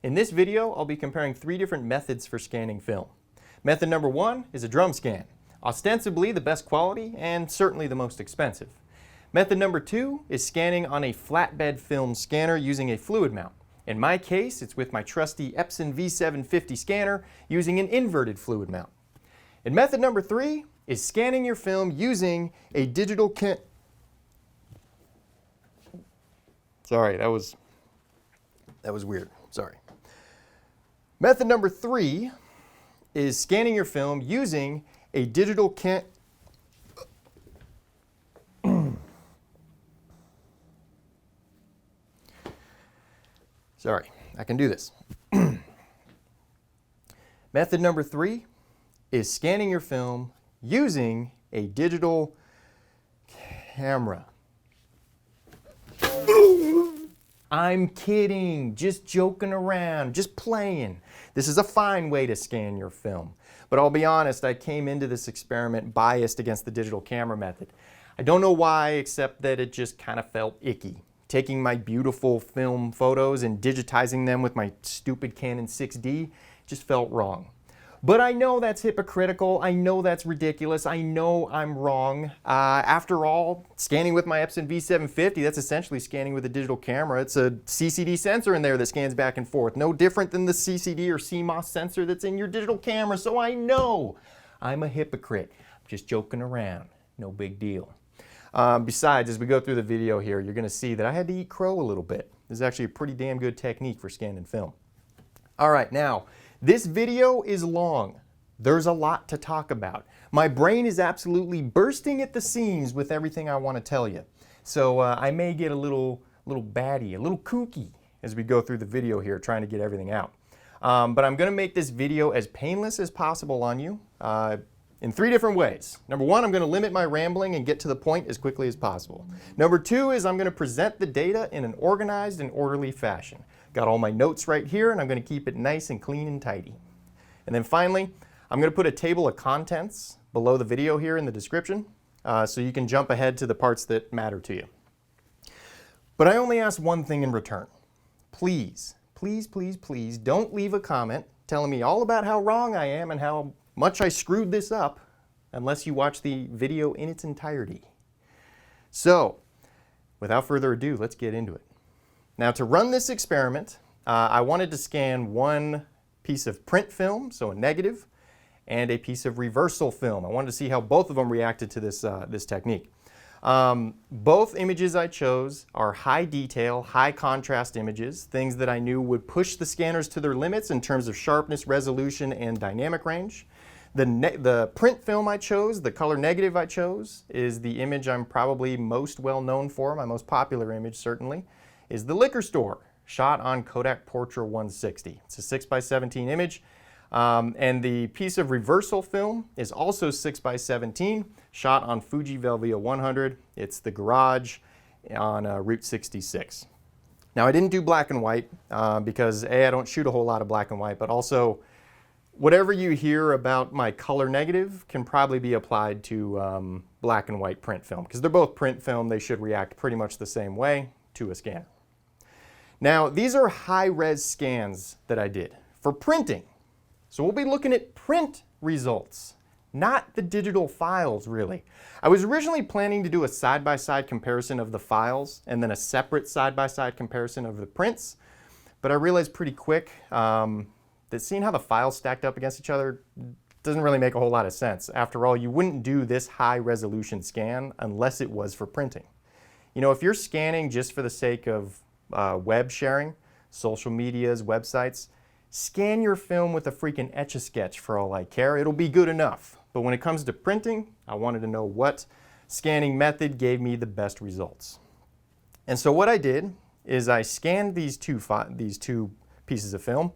In this video, I'll be comparing 3 different methods for scanning film. Method number 1 is a drum scan, ostensibly the best quality and certainly the most expensive. Method number 2 is scanning on a flatbed film scanner using a fluid mount. In my case, it's with my trusty Epson V750 scanner using an inverted fluid mount. And method number 3 is scanning your film using a digital Sorry, that was weird. Sorry. Method number 3 is scanning your film using a digital Sorry, I can do this. Method number 3 is scanning your film using a digital camera. I'm kidding, just joking around, just playing. This is a fine way to scan your film. But I'll be honest, I came into this experiment biased against the digital camera method. I don't know why, except that it just kind of felt icky. Taking my beautiful film photos and digitizing them with my stupid Canon 6D just felt wrong. But I know that's hypocritical, I know that's ridiculous, I know I'm wrong. After all, scanning with my Epson V750, that's essentially scanning with a digital camera. It's a CCD sensor in there that scans back and forth. No different than the CCD or CMOS sensor that's in your digital camera, so I know I'm a hypocrite. I'm just joking around, no big deal. Besides, as we go through the video here, you're gonna see that I had to eat crow a little bit. This is actually a pretty damn good technique for scanning film. All right, now, this video is long. There's a lot to talk about. My brain is absolutely bursting at the seams with everything I want to tell you. So I may get a little batty, a little kooky as we go through the video here trying to get everything out. But I'm going to make this video as painless as possible on you in 3 different ways. Number 1, I'm going to limit my rambling and get to the point as quickly as possible. Number 2 is I'm going to present the data in an organized and orderly fashion. Got all my notes right here, and I'm going to keep it nice and clean and tidy. And then finally, I'm going to put a table of contents below the video here in the description, so you can jump ahead to the parts that matter to you. But I only ask one thing in return. Please, please, please, please don't leave a comment telling me all about how wrong I am and how much I screwed this up unless you watch the video in its entirety. So, without further ado, let's get into it. Now, to run this experiment, I wanted to scan one piece of print film, so a negative, and a piece of reversal film. I wanted to see how both of them reacted to this, this technique. Both images I chose are high detail, high contrast images, things that I knew would push the scanners to their limits in terms of sharpness, resolution, and dynamic range. The print film I chose, the color negative I chose, is the image I'm probably most well known for, my most popular image certainly, is the liquor store, shot on Kodak Portra 160. It's a 6x17 image, and the piece of reversal film is also 6x17, shot on Fuji Velvia 100. It's the garage on Route 66. Now, I didn't do black and white because A, I don't shoot a whole lot of black and white, but also whatever you hear about my color negative can probably be applied to black and white print film, because they're both print film. They should react pretty much the same way to a scanner. Now, these are high-res scans that I did for printing. So we'll be looking at print results, not the digital files, really. I was originally planning to do a side-by-side comparison of the files and then a separate side-by-side comparison of the prints, but I realized pretty quick that seeing how the files stacked up against each other doesn't really make a whole lot of sense. After all, you wouldn't do this high-resolution scan unless it was for printing. You know, if you're scanning just for the sake of web sharing, social medias, websites, scan your film with a freaking Etch-a-Sketch for all I care. It'll be good enough. But when it comes to printing, I wanted to know what scanning method gave me the best results. And so what I did is I scanned these two pieces of film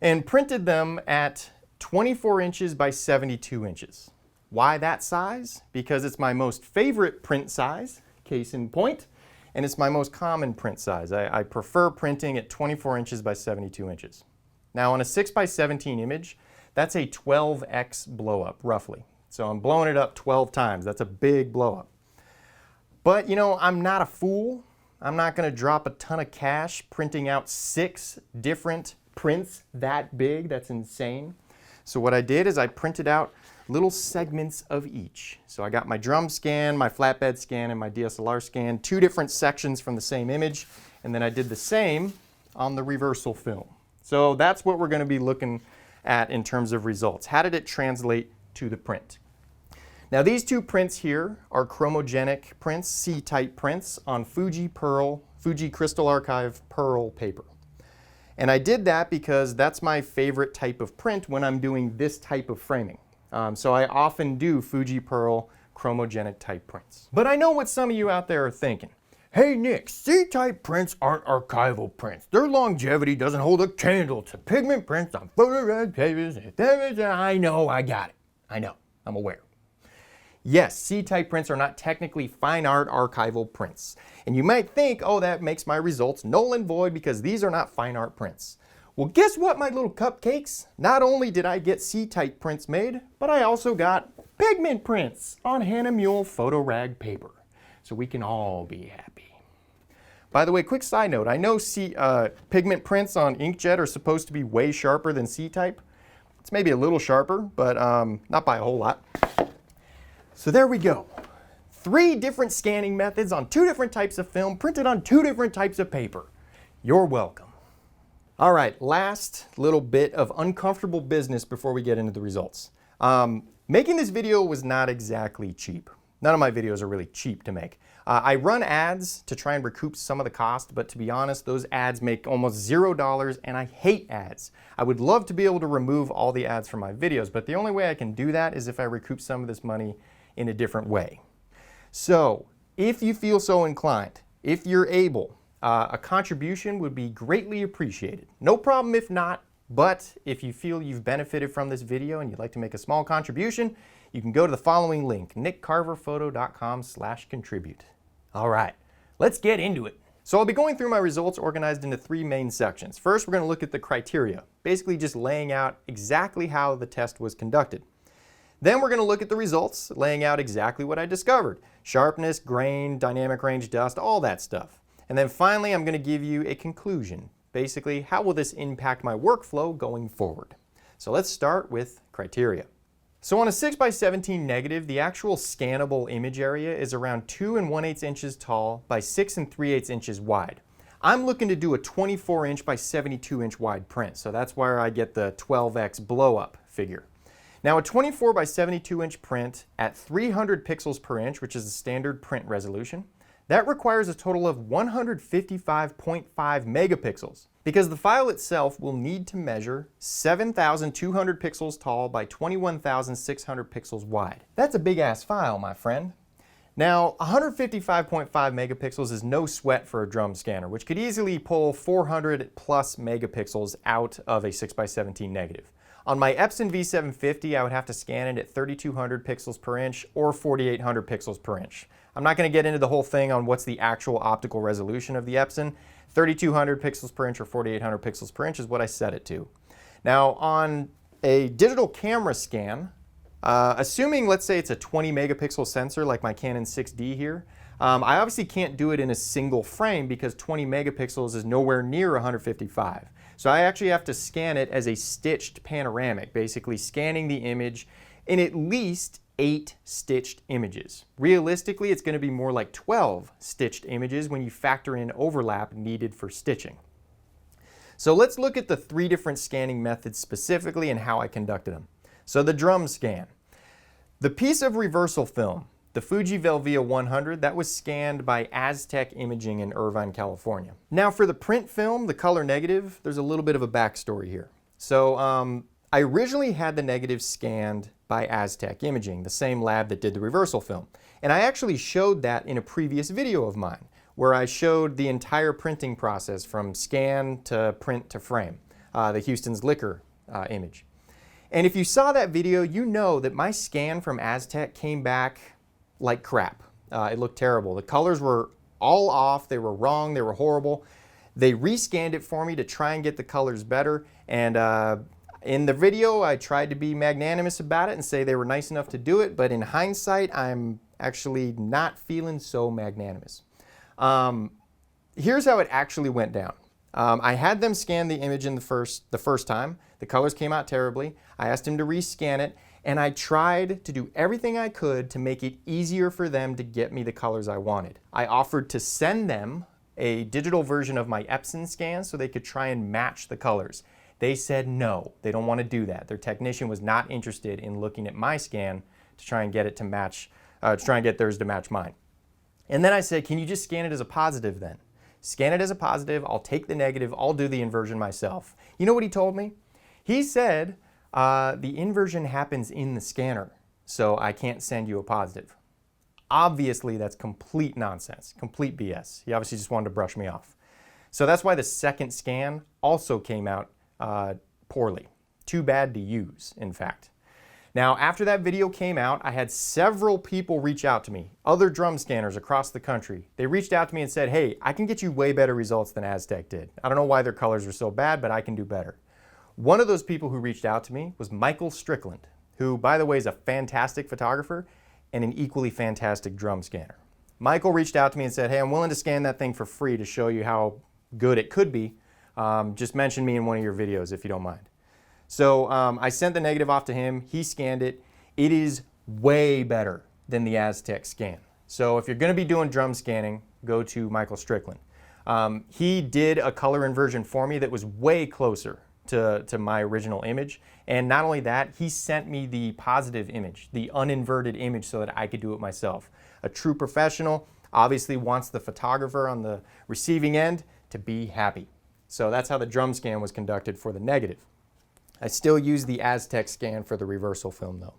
and printed them at 24 inches by 72 inches. Why that size? Because it's my most favorite print size, case in point. And it's my most common print size. I prefer printing at 24 inches by 72 inches. Now on a 6x17 image, that's a 12x blow up, roughly. So I'm blowing it up 12 times. That's a big blow up. But you know, I'm not a fool. I'm not going to drop a ton of cash printing out 6 different prints that big. That's insane. So what I did is I printed out little segments of each. So I got my drum scan, my flatbed scan, and my DSLR scan, 2 different sections from the same image, and then I did the same on the reversal film. So that's what we're going to be looking at in terms of results. How did it translate to the print? Now these 2 prints here are chromogenic prints, C-type prints on Fuji Crystal Archive Pearl paper. And I did that because that's my favorite type of print when I'm doing this type of framing. So I often do Fuji Pearl chromogenic type prints. But I know what some of you out there are thinking. Hey Nick, C-type prints aren't archival prints. Their longevity doesn't hold a candle to pigment prints on photorag papers. I know, I got it. I know, I'm aware. Yes, C-type prints are not technically fine art archival prints. And you might think, oh, that makes my results null and void because these are not fine art prints. Well, guess what, my little cupcakes? Not only did I get C-type prints made, but I also got pigment prints on Hahnemühle photo rag paper. So we can all be happy. By the way, quick side note, I know pigment prints on inkjet are supposed to be way sharper than C-type. It's maybe a little sharper, but not by a whole lot. So there we go. 3 different scanning methods on 2 different types of film printed on 2 different types of paper. You're welcome. All right, last little bit of uncomfortable business before we get into the results. Making this video was not exactly cheap. None of my videos are really cheap to make. I run ads to try and recoup some of the cost, but to be honest, those ads make almost $0 and I hate ads. I would love to be able to remove all the ads from my videos, but the only way I can do that is if I recoup some of this money in a different way. So if you feel so inclined, if you're able, a contribution would be greatly appreciated. No problem if not, but if you feel you've benefited from this video and you'd like to make a small contribution, you can go to the following link, nickcarverphoto.com/contribute. All right, let's get into it. So I'll be going through my results organized into 3 main sections. First, we're going to look at the criteria, basically just laying out exactly how the test was conducted. Then we're going to look at the results, laying out exactly what I discovered. Sharpness, grain, dynamic range, dust, all that stuff. And then finally, I'm going to give you a conclusion. Basically, how will this impact my workflow going forward? So let's start with criteria. So on a 6x17 negative, the actual scannable image area is around 2 1/8 inches tall by 6 3/8 inches wide. I'm looking to do a 24-inch by 72-inch wide print, so that's where I get the 12x blow-up figure. Now a 24 by 72-inch print at 300 pixels per inch, which is the standard print resolution, that requires a total of 155.5 megapixels because the file itself will need to measure 7,200 pixels tall by 21,600 pixels wide. That's a big ass file, my friend. Now, 155.5 megapixels is no sweat for a drum scanner, which could easily pull 400 plus megapixels out of a 6x17 negative. On my Epson V750, I would have to scan it at 3,200 pixels per inch or 4,800 pixels per inch. I'm not going to get into the whole thing on what's the actual optical resolution of the Epson. 3,200 pixels per inch or 4,800 pixels per inch is what I set it to. Now, on a digital camera scan, assuming, let's say it's a 20 megapixel sensor like my Canon 6D here, I obviously can't do it in a single frame because 20 megapixels is nowhere near 155. So I actually have to scan it as a stitched panoramic, basically scanning the image in at least 8 stitched images. Realistically, it's going to be more like 12 stitched images when you factor in overlap needed for stitching. So let's look at the 3 different scanning methods specifically and how I conducted them. So the drum scan. The piece of reversal film, the Fuji Velvia 100, that was scanned by Aztec Imaging in Irvine, California. Now for the print film, the color negative, there's a little bit of a backstory here. So I originally had the negative scanned by Aztec Imaging, the same lab that did the reversal film. And I actually showed that in a previous video of mine, where I showed the entire printing process from scan to print to frame, the Houston's Liquor image. And if you saw that video, you know that my scan from Aztec came back like crap. It looked terrible. The colors were all off, they were wrong, they were horrible. They rescanned it for me to try and get the colors better, and in the video I tried to be magnanimous about it and say they were nice enough to do it, but in hindsight I'm actually not feeling so magnanimous. here's how it actually went down. I had them scan the image in the first time. The colors came out terribly. I asked him to rescan it, and I tried to do everything I could to make it easier for them to get me the colors I wanted. I offered to send them a digital version of my Epson scan so they could try and match the colors. They said no, they don't want to do that. Their technician was not interested in looking at my scan to try and get it to match, to try and get theirs to match mine. And then I said, can you just scan it as a positive then? Scan it as a positive, I'll take the negative, I'll do the inversion myself. You know what he told me? He said, the inversion happens in the scanner, so I can't send you a positive. Obviously, that's complete nonsense, complete BS. He obviously just wanted to brush me off. So that's why the second scan also came out poorly. Too bad to use, in fact. Now, after that video came out, I had several people reach out to me, other drum scanners across the country. They reached out to me and said, hey, I can get you way better results than Aztec did. I don't know why their colors are so bad, but I can do better. One of those people who reached out to me was Michael Strickland, who, by the way, is a fantastic photographer and an equally fantastic drum scanner. Michael reached out to me and said, hey, I'm willing to scan that thing for free to show you how good it could be. Just mention me in one of your videos if you don't mind. So I sent the negative off to him. He scanned it. It is way better than the Aztec scan. So if you're going to be doing drum scanning, go to Michael Strickland. He did a color inversion for me that was way closer to my original image. And not only that, he sent me the positive image, the uninverted image, so that I could do it myself. A true professional obviously wants the photographer on the receiving end to be happy. So that's how the drum scan was conducted for the negative. I still use the Aztec scan for the reversal film though.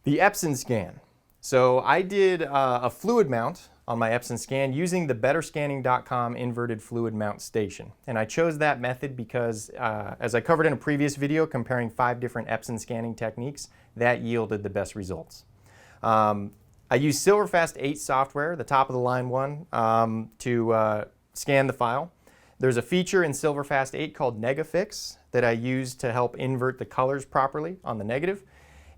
The Epson scan. So I did a fluid mount on my Epson scan using the betterscanning.com inverted fluid mount station. And I chose that method because as I covered in a previous video comparing 5 different Epson scanning techniques, that yielded the best results. I used Silverfast 8 software, the top of the line one, to scan the file. There's a feature in Silverfast 8 called Negafix that I used to help invert the colors properly on the negative.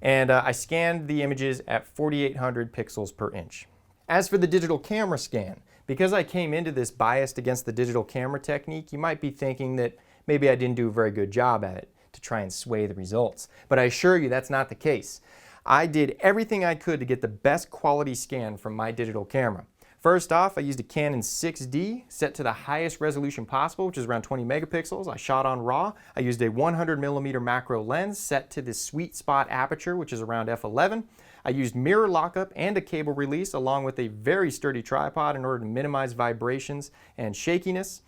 And I scanned the images at 4,800 pixels per inch. As for the digital camera scan, because I came into this biased against the digital camera technique, you might be thinking that maybe I didn't do a very good job at it to try and sway the results. But I assure you that's not the case. I did everything I could to get the best quality scan from my digital camera. First off, I used a Canon 6D set to the highest resolution possible, which is around 20 megapixels. I shot on RAW. I used a 100mm macro lens set to the sweet spot aperture, which is around f11. I used mirror lockup and a cable release along with a very sturdy tripod in order to minimize vibrations and shakiness.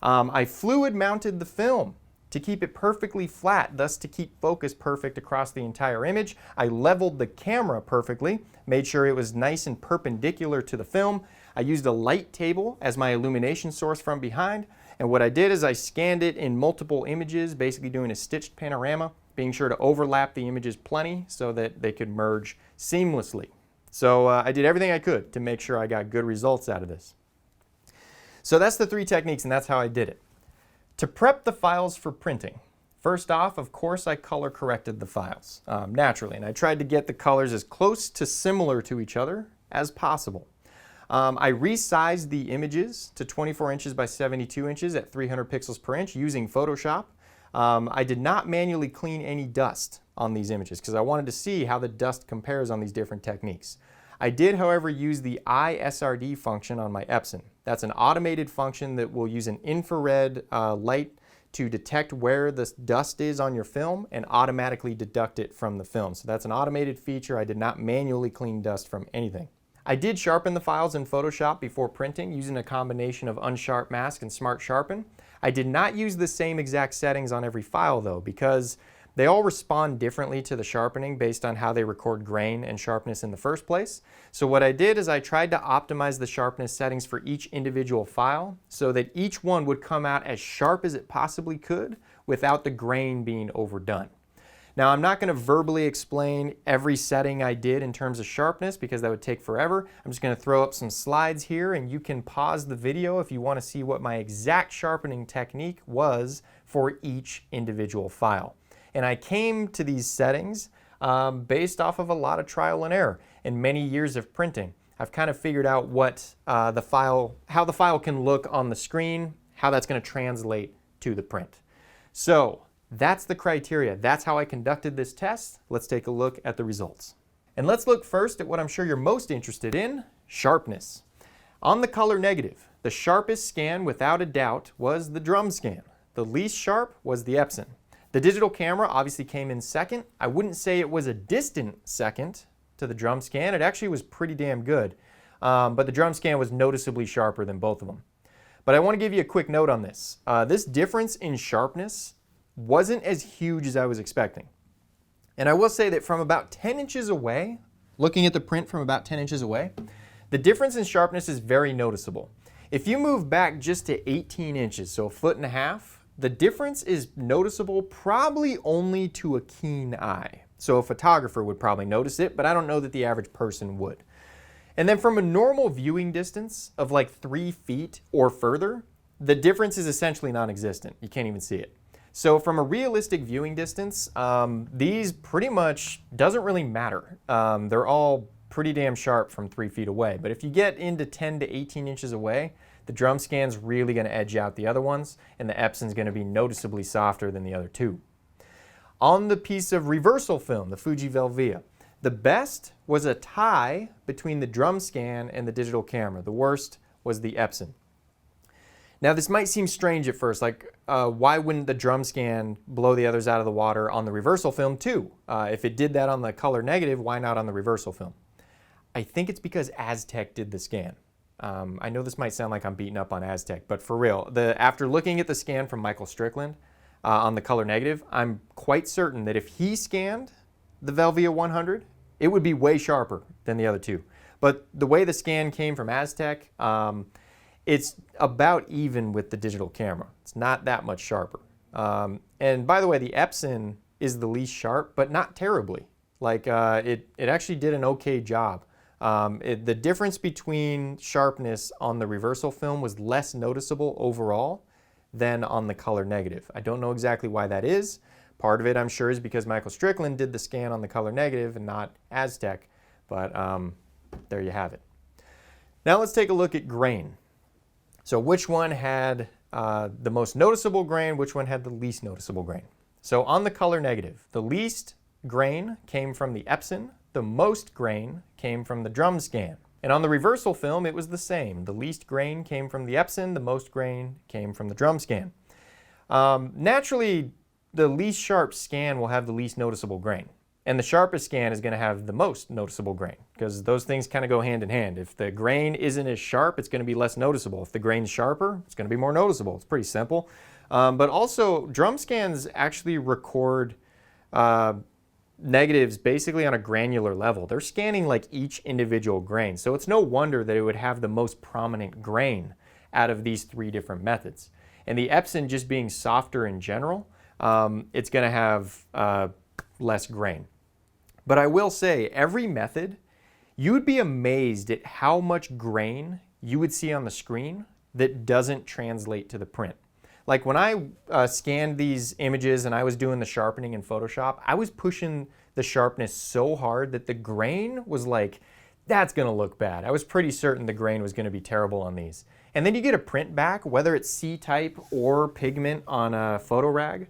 I fluid mounted the film to keep it perfectly flat, thus to keep focus perfect across the entire image. I leveled the camera perfectly, made sure it was nice and perpendicular to the film. I used a light table as my illumination source from behind, and what I did is I scanned it in multiple images, basically doing a stitched panorama, being sure to overlap the images plenty so that they could merge seamlessly. So I did everything I could to make sure I got good results out of this. So that's the 3 techniques, and that's how I did it. To prep the files for printing, first off, of course, I color corrected the files naturally, and I tried to get the colors as close to similar to each other as possible. I resized the images to 24 inches by 72 inches at 300 pixels per inch using Photoshop. I did not manually clean any dust on these images because I wanted to see how the dust compares on these different techniques. I did, however, use the ISRD function on my Epson. That's an automated function that will use an infrared light to detect where the dust is on your film and automatically deduct it from the film. So that's an automated feature. I did not manually clean dust from anything. I did sharpen the files in Photoshop before printing using a combination of Unsharp Mask and Smart Sharpen. I did not use the same exact settings on every file though, because they all respond differently to the sharpening based on how they record grain and sharpness in the first place. So what I did is I tried to optimize the sharpness settings for each individual file so that each one would come out as sharp as it possibly could without the grain being overdone. Now, I'm not going to verbally explain every setting I did in terms of sharpness because that would take forever. I'm just going to throw up some slides here and you can pause the video if you want to see what my exact sharpening technique was for each individual file. And I came to these settings based off of a lot of trial and error and many years of printing. I've kind of figured out what how the file can look on the screen, how that's going to translate to the print. So that's the criteria. That's how I conducted this test. Let's take a look at the results. And let's look first at what I'm sure you're most interested in, sharpness. On the color negative, the sharpest scan without a doubt was the drum scan. The least sharp was the Epson. The digital camera obviously came in second. I wouldn't say it was a distant second to the drum scan. It actually was pretty damn good. But the drum scan was noticeably sharper than both of them. But I want to give you a quick note on this. This difference in sharpness wasn't as huge as I was expecting. And I will say that from about 10 inches away, looking at the print from about 10 inches away, the difference in sharpness is very noticeable. If you move back just to 18 inches, so 1.5 feet, the difference is noticeable probably only to a keen eye. So a photographer would probably notice it, but I don't know that the average person would. And then from a normal viewing distance of like 3 feet or further, the difference is essentially non-existent. You can't even see it. So from a realistic viewing distance, these pretty much doesn't really matter. They're all pretty damn sharp from 3 feet away. But if you get into 10 to 18 inches away, the drum scan's really going to edge out the other ones, and the Epson's going to be noticeably softer than the other two. On the piece of reversal film, the Fuji Velvia, the best was a tie between the drum scan and the digital camera. The worst was the Epson. Now this might seem strange at first, like why wouldn't the drum scan blow the others out of the water on the reversal film too? If it did that on the color negative, why not on the reversal film? I think it's because Aztec did the scan. I know this might sound like I'm beating up on Aztec, but for real, after looking at the scan from Michael Strickland on the color negative, I'm quite certain that if he scanned the Velvia 100, it would be way sharper than the other two. But the way the scan came from Aztec, it's about even with the digital camera. It's not that much sharper. And by the way, the Epson is the least sharp, but not terribly. Like it actually did an okay job. The difference between sharpness on the reversal film was less noticeable overall than on the color negative. I don't know exactly why that is. Part of it, I'm sure, is because Michael Strickland did the scan on the color negative and not Aztec, but there you have it. Now let's take a look at grain. So which one had the most noticeable grain, which one had the least noticeable grain? So on the color negative, the least grain came from the Epson, the most grain came from the drum scan. And on the reversal film, it was the same. The least grain came from the Epson, the most grain came from the drum scan. Naturally, the least sharp scan will have the least noticeable grain. And the sharpest scan is going to have the most noticeable grain, because those things kind of go hand in hand. If the grain isn't as sharp, it's going to be less noticeable. If the grain's sharper, it's going to be more noticeable. It's pretty simple. But also, drum scans actually record negatives basically on a granular level. They're scanning like each individual grain. So it's no wonder that it would have the most prominent grain out of these three different methods. And the Epson just being softer in general, it's going to have less grain. But I will say, every method, you would be amazed at how much grain you would see on the screen that doesn't translate to the print. Like when I scanned these images and I was doing the sharpening in Photoshop, I was pushing the sharpness so hard that the grain was like, that's gonna look bad. I was pretty certain the grain was gonna be terrible on these. And then you get a print back, whether it's C-type or pigment on a photo rag,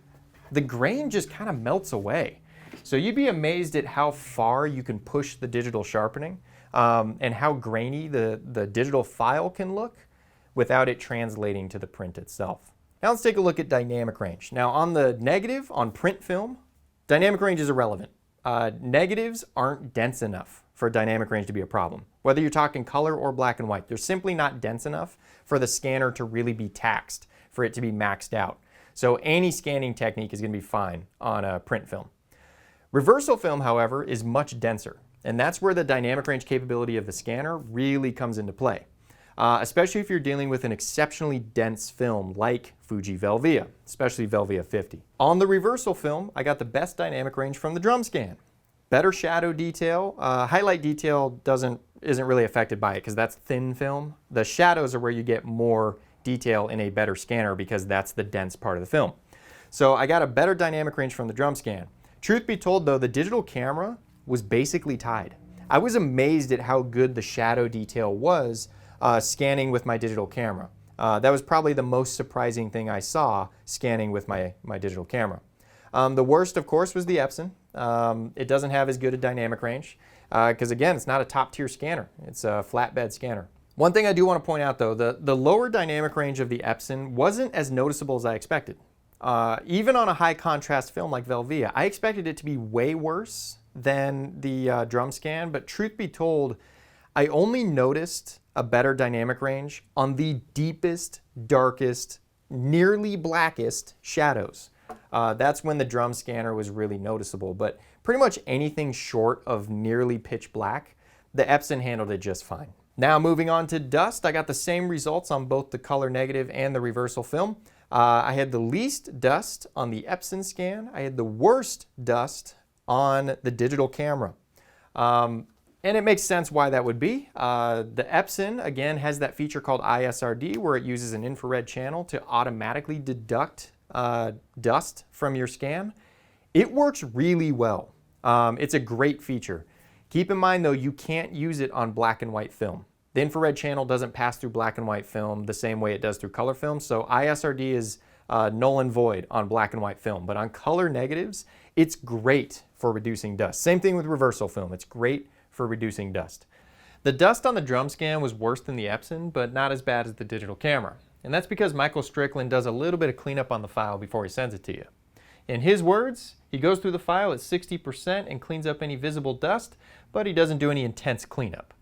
the grain just kind of melts away. So you'd be amazed at how far you can push the digital sharpening and how grainy the digital file can look without it translating to the print itself. Now let's take a look at dynamic range. Now on the negative, on print film, dynamic range is irrelevant. Negatives aren't dense enough for dynamic range to be a problem. Whether you're talking color or black and white, they're simply not dense enough for the scanner to really be taxed, for it to be maxed out. So any scanning technique is going to be fine on a print film. Reversal film, however, is much denser, and that's where the dynamic range capability of the scanner really comes into play. Especially if you're dealing with an exceptionally dense film like Fuji Velvia, especially Velvia 50. On the reversal film, I got the best dynamic range from the drum scan. Better shadow detail. Highlight detail isn't really affected by it because that's thin film. The shadows are where you get more detail in a better scanner because that's the dense part of the film. So I got a better dynamic range from the drum scan. Truth be told though, the digital camera was basically tied. I was amazed at how good the shadow detail was scanning with my digital camera. That was probably the most surprising thing I saw scanning with my digital camera. The worst, of course, was the Epson. It doesn't have as good a dynamic range because, again, it's not a top-tier scanner. It's a flatbed scanner. One thing I do want to point out, though, the lower dynamic range of the Epson wasn't as noticeable as I expected. Even on a high-contrast film like Velvia, I expected it to be way worse than the drum scan, but truth be told, I only noticed a better dynamic range on the deepest, darkest, nearly blackest shadows. That's when the drum scanner was really noticeable, but pretty much anything short of nearly pitch black, the Epson handled it just fine. Now moving on to dust, I got the same results on both the color negative and the reversal film. I had the least dust on the Epson scan. I had the worst dust on the digital camera. And it makes sense why that would be. The Epson, again, has that feature called ISRD, where it uses an infrared channel to automatically deduct dust from your scan. It works really well. It's a great feature. Keep in mind, though, you can't use it on black and white film. The infrared channel doesn't pass through black and white film the same way it does through color film, so ISRD is null and void on black and white film. But on color negatives, it's great for reducing dust. Same thing with reversal film. It's great for reducing dust. The dust on the drum scan was worse than the Epson, but not as bad as the digital camera. And that's because Michael Strickland does a little bit of cleanup on the file before he sends it to you. In his words, he goes through the file at 60% and cleans up any visible dust, but he doesn't do any intense cleanup.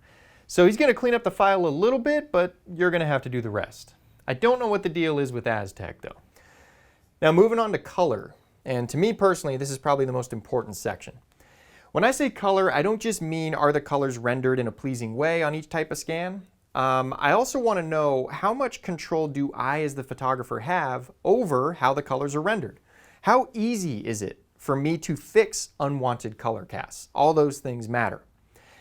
So he's going to clean up the file a little bit, but you're going to have to do the rest. I don't know what the deal is with Aztec, though. Now moving on to color, and to me personally, this is probably the most important section. When I say color, I don't just mean are the colors rendered in a pleasing way on each type of scan. I also want to know how much control do I as the photographer have over how the colors are rendered. How easy is it for me to fix unwanted color casts? All those things matter.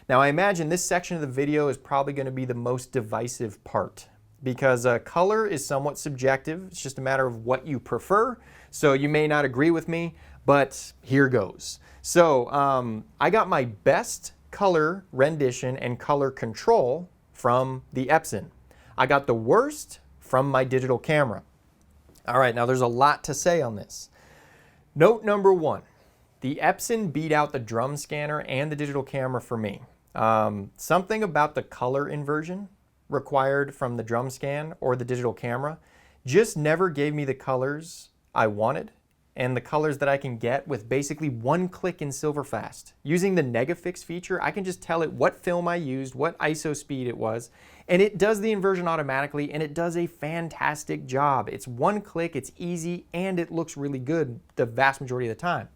Now I imagine this section of the video is probably going to be the most divisive part because color is somewhat subjective. It's just a matter of what you prefer. So you may not agree with me, but here goes. So I got my best color rendition and color control from the Epson. I got the worst from my digital camera. All right, now there's a lot to say on this. Note number one, the Epson beat out the drum scanner and the digital camera for me. Something about the color inversion required from the drum scan or the digital camera just never gave me the colors I wanted and the colors that I can get with basically one click in Silverfast. Using the Negafix feature, I can just tell it what film I used, what ISO speed it was, and it does the inversion automatically, and it does a fantastic job. It's one click, it's easy, and it looks really good the vast majority of the time.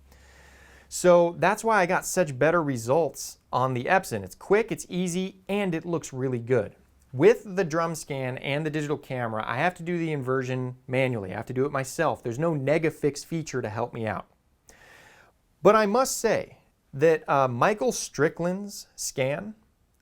So that's why I got such better results on the Epson. It's quick, it's easy, and it looks really good. With the drum scan and the digital camera, I have to do the inversion manually. I have to do it myself. There's no Negafix feature to help me out. But I must say that Michael Strickland's scan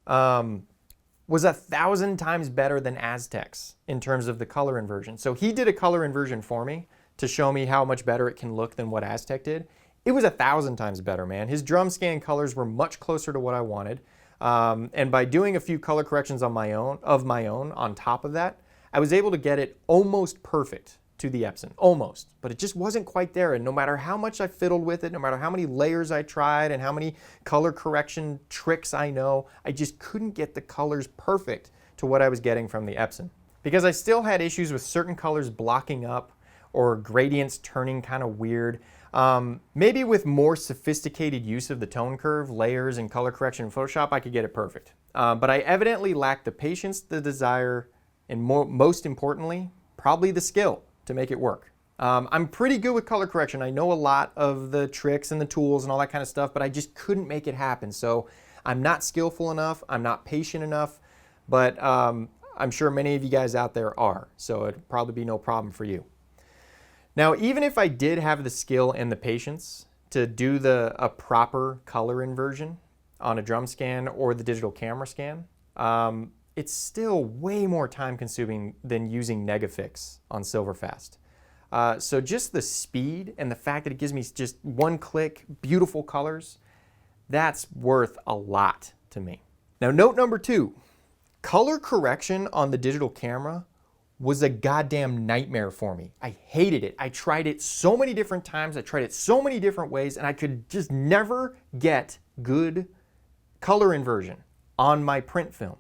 was 1,000 times better than Aztec's in terms of the color inversion. So he did a color inversion for me to show me how much better it can look than what Aztec did. It was 1,000 times better, man. His drum scan colors were much closer to what I wanted. And by doing a few color corrections of my own on top of that, I was able to get it almost perfect to the Epson, almost, but it just wasn't quite there. And no matter how much I fiddled with it, no matter how many layers I tried and how many color correction tricks I know, I just couldn't get the colors perfect to what I was getting from the Epson. Because I still had issues with certain colors blocking up or gradients turning kind of weird. Maybe with more sophisticated use of the tone curve, layers, and color correction in Photoshop, I could get it perfect. But I evidently lacked the patience, the desire, and most importantly, probably the skill to make it work. I'm pretty good with color correction. I know a lot of the tricks and the tools and all that kind of stuff, but I just couldn't make it happen. So I'm not skillful enough, I'm not patient enough, but I'm sure many of you guys out there are, so it'd probably be no problem for you. Now, even if I did have the skill and the patience to do a proper color inversion on a drum scan or the digital camera scan, it's still way more time consuming than using Negafix on Silverfast. So just the speed and the fact that it gives me just one click, beautiful colors, that's worth a lot to me. Now, note number 2, color correction on the digital camera was a goddamn nightmare for me. I hated it. I tried it so many different times. I tried it so many different ways, and I could just never get good color inversion on my print film.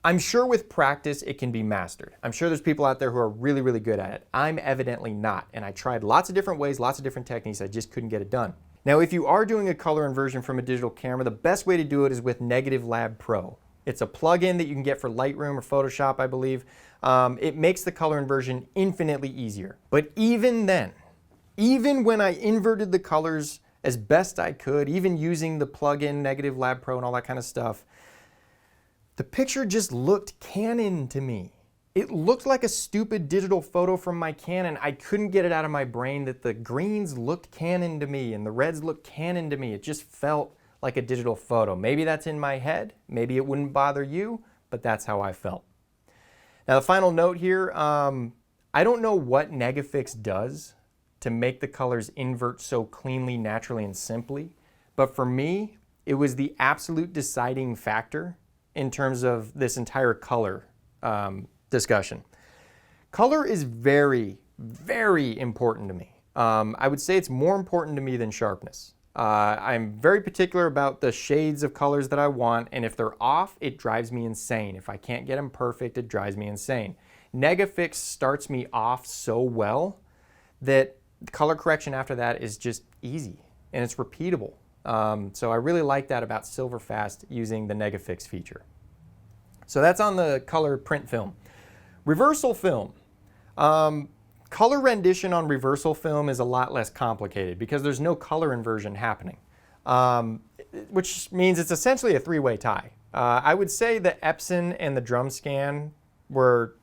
I'm sure with practice it can be mastered. I'm sure there's people out there who are really, really good at it. I'm evidently not, and I tried lots of different ways, lots of different techniques. I just couldn't get it done. Now, if you are doing a color inversion from a digital camera, the best way to do it is with Negative Lab Pro. It's a plug-in that you can get for Lightroom or Photoshop, I believe. It makes the color inversion infinitely easier. But even then, even when I inverted the colors as best I could, even using the plug-in Negative Lab Pro and all that kind of stuff, the picture just looked Canon to me. It looked like a stupid digital photo from my Canon. I couldn't get it out of my brain that the greens looked Canon to me and the reds looked Canon to me. It just felt like a digital photo. Maybe that's in my head. Maybe it wouldn't bother you, but that's how I felt. Now, the final note here, I don't know what Negafix does to make the colors invert so cleanly, naturally, and simply, but for me, it was the absolute deciding factor in terms of this entire color discussion. Color is very, very important to me. I would say it's more important to me than sharpness. I'm very particular about the shades of colors that I want, and if they're off, it drives me insane. If I can't get them perfect, it drives me insane. Negafix starts me off so well that color correction after that is just easy, and it's repeatable. So I really like that about Silverfast using the Negafix feature. So that's on the color print film. Reversal film. Color rendition on reversal film is a lot less complicated because there's no color inversion happening, which means it's essentially a three-way tie. I would say the Epson and the drum scan were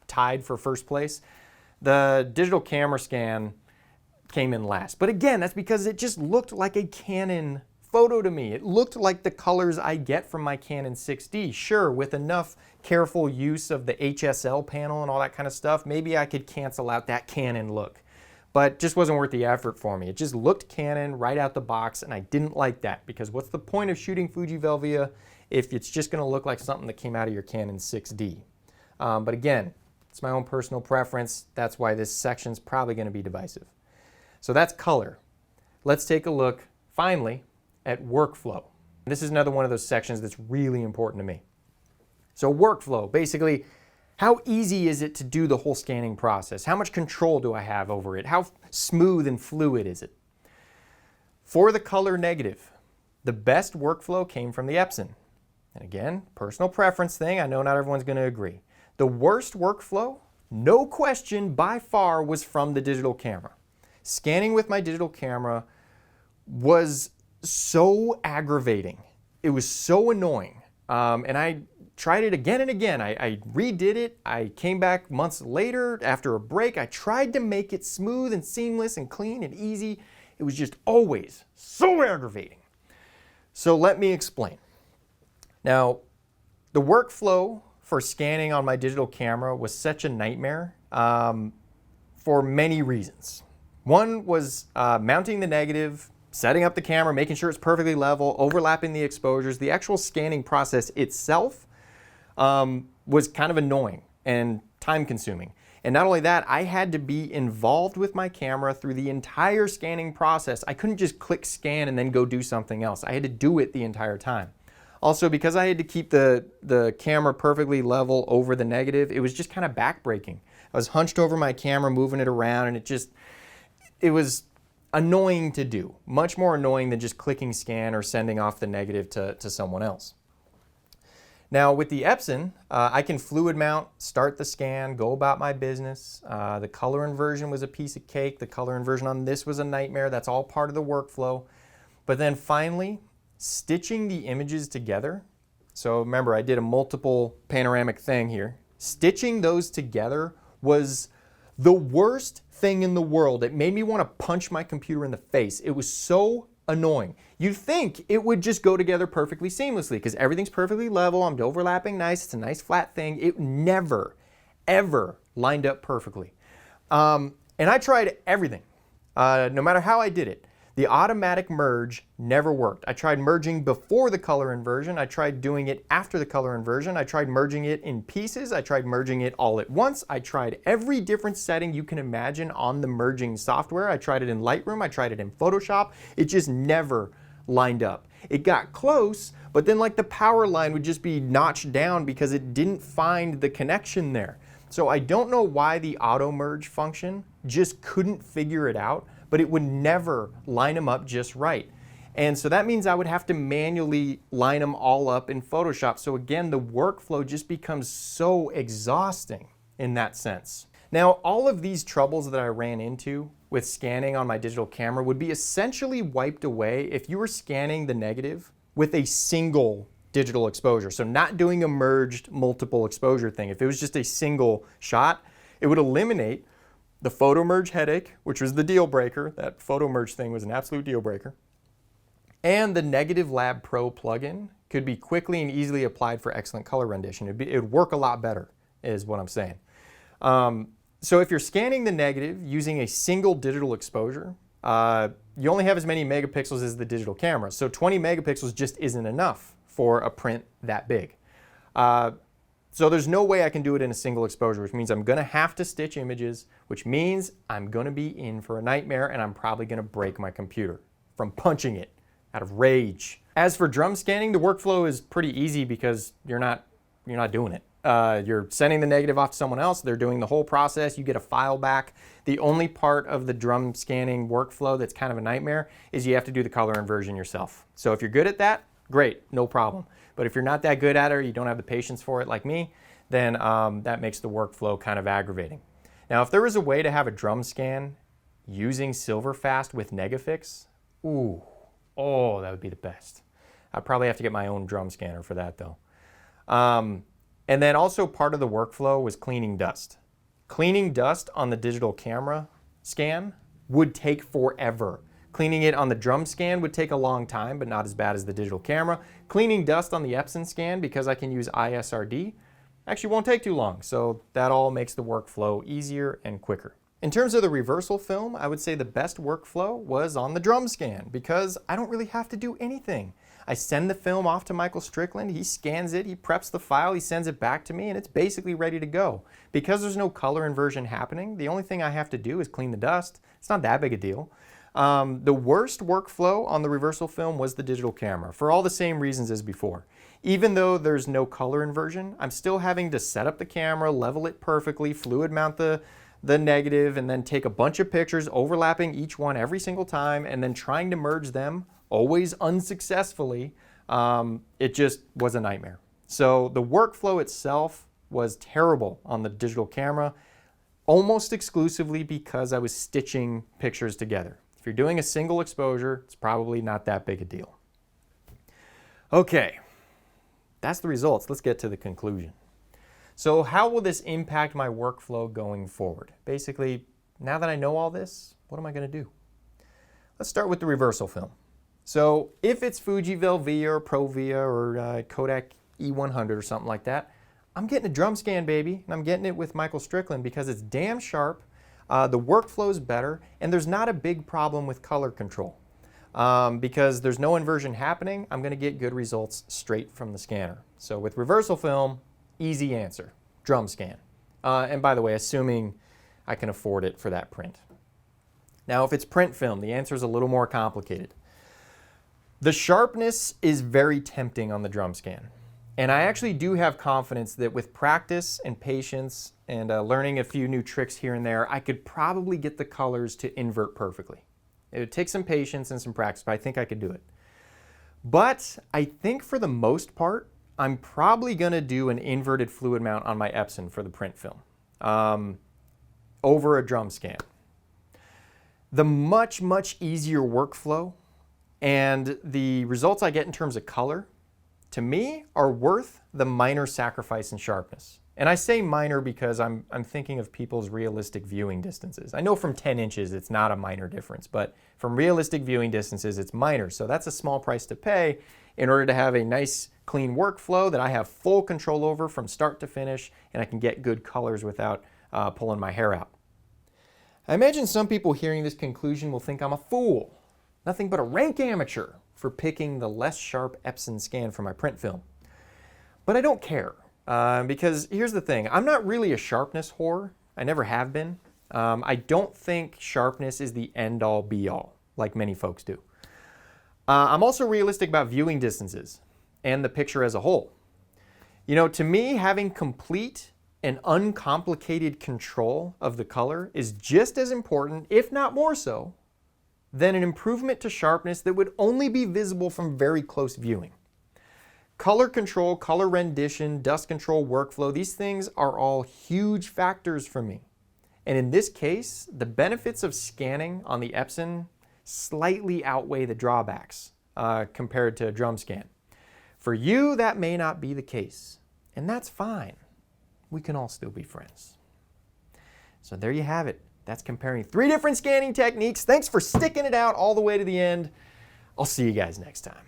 tied for first place. The digital camera scan came in last. But again, that's because it just looked like a Canon photo to me. It looked like the colors I get from my Canon 6D. Sure, with enough careful use of the HSL panel and all that kind of stuff, maybe I could cancel out that Canon look. But just wasn't worth the effort for me. It just looked Canon right out the box, and I didn't like that because what's the point of shooting Fuji Velvia if it's just going to look like something that came out of your Canon 6D? But again, it's my own personal preference. That's why this section's probably going to be divisive. So that's color. Let's take a look, finally, at workflow. This is another one of those sections that's really important to me. So workflow, basically, how easy is it to do the whole scanning process? How much control do I have over it? How smooth and fluid is it? For the color negative, the best workflow came from the Epson. And again, personal preference thing, I know not everyone's going to agree. The worst workflow, no question, by far, was from the digital camera. Scanning with my digital camera was so aggravating. It was so annoying. And I tried it again and again. I redid it. I came back months later after a break. I tried to make it smooth and seamless and clean and easy. It was just always so aggravating. So let me explain. Now, the workflow for scanning on my digital camera was such a nightmare for many reasons. One was mounting the negative, setting up the camera, making sure it's perfectly level, overlapping the exposures. The actual scanning process itself was kind of annoying and time-consuming. And not only that, I had to be involved with my camera through the entire scanning process. I couldn't just click scan and then go do something else. I had to do it the entire time. Also, because I had to keep the camera perfectly level over the negative, it was just kind of backbreaking. I was hunched over my camera, moving it around, and it was annoying to do. Much more annoying than just clicking scan or sending off the negative to someone else. Now with the Epson, I can fluid mount, start the scan, go about my business. The color inversion was a piece of cake. The color inversion on this was a nightmare. That's all part of the workflow. But then finally, stitching the images together. So remember, I did a multiple panoramic thing here. Stitching those together was the worst thing in the world. It made me want to punch my computer in the face. It was so annoying. You'd think it would just go together perfectly seamlessly because everything's perfectly level. I'm overlapping nice. It's a nice flat thing. It never, ever lined up perfectly. And I tried everything, no matter how I did it. The automatic merge never worked. I tried merging before the color inversion. I tried doing it after the color inversion. I tried merging it in pieces. I tried merging it all at once. I tried every different setting you can imagine on the merging software. I tried it in Lightroom. I tried it in Photoshop. It just never lined up. It got close, but then like the power line would just be notched down because it didn't find the connection there. So I don't know why the auto merge function just couldn't figure it out, but it would never line them up just right. And so that means I would have to manually line them all up in Photoshop. So again, the workflow just becomes so exhausting in that sense. Now, all of these troubles that I ran into with scanning on my digital camera would be essentially wiped away if you were scanning the negative with a single digital exposure. So not doing a merged multiple exposure thing. If it was just a single shot, it would eliminate the photo merge headache, which was the deal breaker. That photo merge thing was an absolute deal breaker. And the Negative Lab Pro plugin could be quickly and easily applied for excellent color rendition. It would work a lot better, is what I'm saying. So if you're scanning the negative using a single digital exposure, you only have as many megapixels as the digital camera. So 20 megapixels just isn't enough for a print that big. So there's no way I can do it in a single exposure, which means I'm gonna have to stitch images, which means I'm gonna be in for a nightmare and I'm probably gonna break my computer from punching it out of rage. As for drum scanning, the workflow is pretty easy because you're not doing it. You're sending the negative off to someone else, they're doing the whole process, you get a file back. The only part of the drum scanning workflow that's kind of a nightmare is you have to do the color inversion yourself. So if you're good at that, great, no problem. But if you're not that good at it or you don't have the patience for it like me, then that makes the workflow kind of aggravating. Now, if there was a way to have a drum scan using Silverfast with Negafix, oh, that would be the best. I'd probably have to get my own drum scanner for that though. And then also part of the workflow was cleaning dust. Cleaning dust on the digital camera scan would take forever. Cleaning it on the drum scan would take a long time, but not as bad as the digital camera. Cleaning dust on the Epson scan, because I can use ISRD, actually won't take too long. So that all makes the workflow easier and quicker. In terms of the reversal film, I would say the best workflow was on the drum scan because I don't really have to do anything. I send the film off to Michael Strickland, he scans it, he preps the file, he sends it back to me, and it's basically ready to go. Because there's no color inversion happening, the only thing I have to do is clean the dust. It's not that big a deal. The worst workflow on the reversal film was the digital camera for all the same reasons as before. Even though there's no color inversion, I'm still having to set up the camera, level it perfectly, fluid mount the negative, and then take a bunch of pictures, overlapping each one every single time, and then trying to merge them, always unsuccessfully. It just was a nightmare. So the workflow itself was terrible on the digital camera, almost exclusively because I was stitching pictures together. If you're doing a single exposure, it's probably not that big a deal. Okay, that's the results. Let's get to the conclusion. So how will this impact my workflow going forward? Basically, now that I know all this, what am I going to do? Let's start with the reversal film. So if it's Fuji Velvia or Provia or Kodak E100 or something like that, I'm getting a drum scan, baby, and I'm getting it with Michael Strickland because it's damn sharp, the workflow is better, and there's not a big problem with color control. Because there's no inversion happening, I'm going to get good results straight from the scanner. So with reversal film, easy answer, drum scan. And by the way, assuming I can afford it for that print. Now, if it's print film, the answer is a little more complicated. The sharpness is very tempting on the drum scan. And I actually do have confidence that with practice and patience and learning a few new tricks here and there, I could probably get the colors to invert perfectly. It would take some patience and some practice, but I think I could do it. But I think for the most part, I'm probably going to do an inverted fluid mount on my Epson for the print film over a drum scan. The much, much easier workflow and the results I get in terms of color, to me, are worth the minor sacrifice in sharpness. And I say minor because I'm thinking of people's realistic viewing distances. I know from 10 inches it's not a minor difference, but from realistic viewing distances it's minor. So that's a small price to pay in order to have a nice clean workflow that I have full control over from start to finish, and I can get good colors without pulling my hair out. I imagine some people hearing this conclusion will think I'm a fool. Nothing but a rank amateur for picking the less sharp Epson scan for my print film. But I don't care, because here's the thing. I'm not really a sharpness whore. I never have been. I don't think sharpness is the end-all be-all, like many folks do. I'm also realistic about viewing distances and the picture as a whole. You know, to me, having complete and uncomplicated control of the color is just as important, if not more so, than an improvement to sharpness that would only be visible from very close viewing. Color control, color rendition, dust control, workflow, these things are all huge factors for me. And in this case, the benefits of scanning on the Epson slightly outweigh the drawbacks compared to a drum scan. For you, that may not be the case, and that's fine. We can all still be friends. So there you have it. That's comparing 3 different scanning techniques. Thanks for sticking it out all the way to the end. I'll see you guys next time.